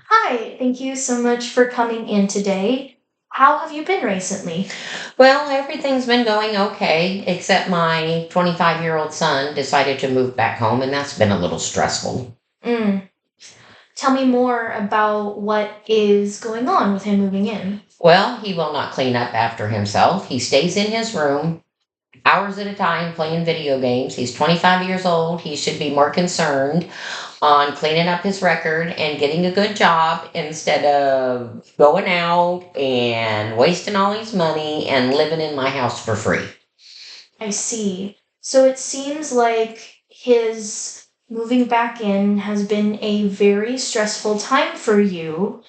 Hi, thank you so much for coming in today. How have you been recently? Well, everything's been going okay, except my 25-year-old son decided to move back home, and that's been a little stressful. Mm. Tell me more about what is going on with him moving in. Well, he will not clean up after himself. He stays in his room hours at a time playing video games. He's 25 years old. He should be more concerned on cleaning up his record and getting a good job instead of going out and wasting all his money and living in my house for free. I see. So it seems like his moving back in has been a very stressful time for you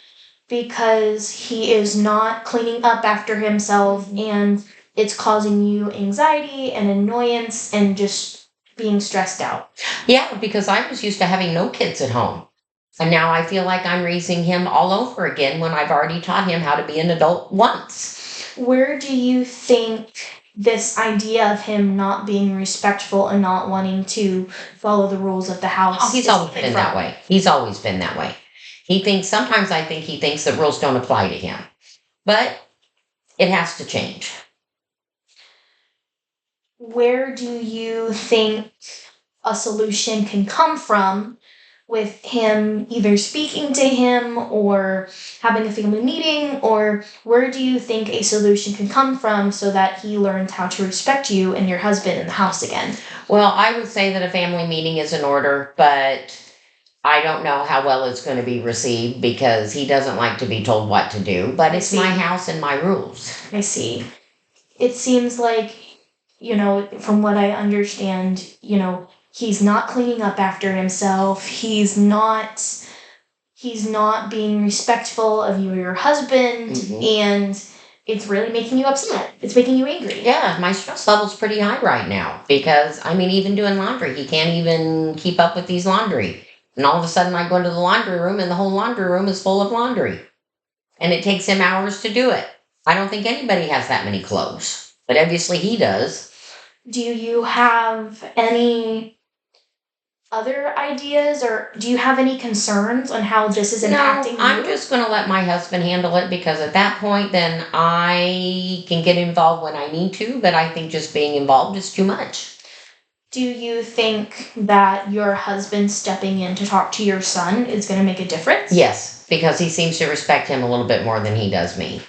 because he is not cleaning up after himself and it's causing you anxiety and annoyance and just being stressed out. Yeah, because I was used to having no kids at home. And now I feel like I'm raising him all over again when I've already taught him how to be an adult once. Where do you think this idea of him not being respectful and not wanting to follow the rules of the Oh, house he's is always coming been that from? way. He's always been that way. Sometimes I think he thinks that rules don't apply to him, but it has to change. Where do you think a solution can come from with him either speaking to him or having a family meeting, or where do you think a solution can come from so that he learns how to respect you and your husband in the house again? Well, I would say that a family meeting is in order, but I don't know how well it's going to be received because he doesn't like to be told what to do, but I it's my see. house and my rules. I see. It seems like, from what I understand, he's not cleaning up after himself. He's not being respectful of you or your husband, Mhm. and it's really making you upset. It's making you angry. Yeah, my stress level's pretty high right now because I mean, even doing laundry, he can't even keep up with these laundry. And all of a sudden, I go into the laundry room and the whole laundry room is full of laundry. And it takes him hours to do it. I don't think anybody has that many clothes, but obviously he does. Do you have any other ideas, or do you have any concerns on how this is No, impacting I'm you? just going to let my husband handle it because at that point, then I can get involved when I need to, but I think just being involved is too much. Do you think that your husband stepping in to talk to your son is going to make a difference? Yes, because he seems to respect him a little bit more than he does me.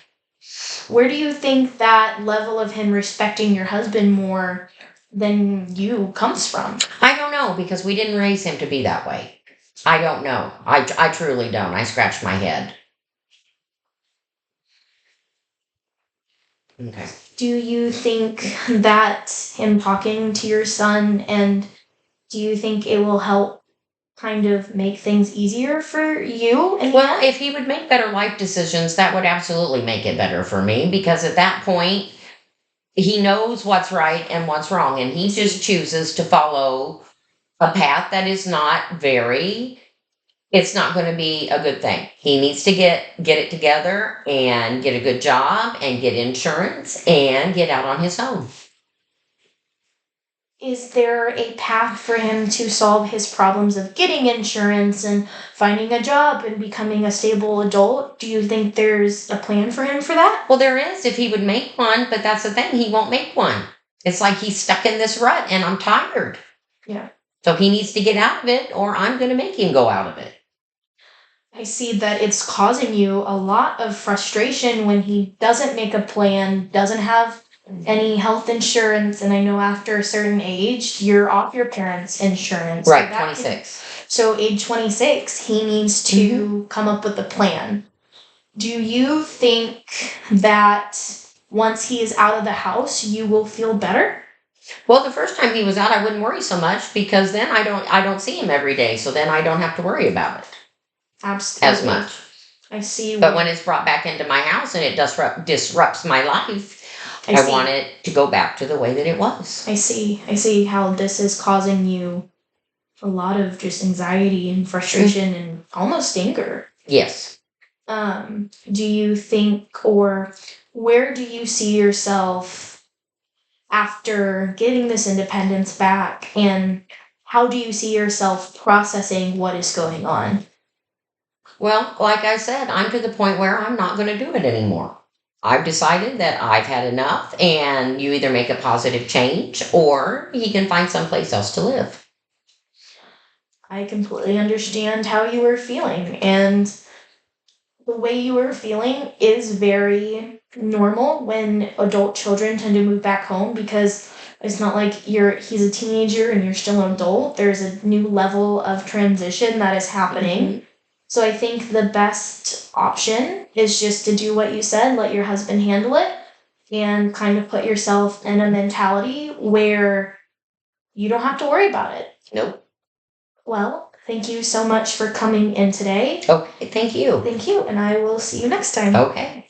Where do you think that level of him respecting your husband more than you comes from? I don't know because we didn't raise him to be that way. I don't know. I truly don't. I scratch my head. Okay. Do you think that him talking to your son, and do you think it will help kind of make things easier for you in the Well, end? if he would make better life decisions, that would absolutely make it better for me because at that point, he knows what's right and what's wrong, and I he just see. chooses to follow a path that is not very it's not going to be a good thing. He needs to get it together and get a good job and get insurance and get out on his own. Is there a path for him to solve his problems of getting insurance and finding a job and becoming a stable adult? Do you think there's a plan for him for that? Well, there is if he would make one, but that's the thing, he won't make one. It's like he's stuck in this rut and I'm tired. Yeah. So he needs to get out of it or I'm going to make him go out of it. I see that it's causing you a lot of frustration when he doesn't make a plan, doesn't have any health insurance, and I know after a certain age, you're off your parents' insurance. So Right, that can 26. so age 26, he needs to come up with a plan. Do you think that once he is out of the house, you will feel better? Well, the first time he was out, I wouldn't worry so much because then I don't see him every day, so then I don't have to worry about it as Absolutely. much. I see But where when it's brought back into my house and it disrupts my life, I I see want it to go back to the way that it was. I see how this is causing you a lot of just anxiety and frustration and almost anger. Yes. Do you think, or where do you see yourself after getting this independence back, and how do you see yourself processing what is going on? Well, like I said, I'm to the point where I'm not going to do it anymore. I've decided that I've had enough, and you either make a positive change or he can find someplace else to live. I completely understand how you were feeling, and the way you were feeling is very normal when adult children tend to move back home because it's not like he's a teenager and you're still an adult. There's a new level of transition that is happening. Mhm. So I think the best option is just to do what you said, let your husband handle it, and kind of put yourself in a mentality where you don't have to worry about it. Nope. Well, thank you so much for coming in today. Okay, thank you. Thank you, and I will see you next time. Okay.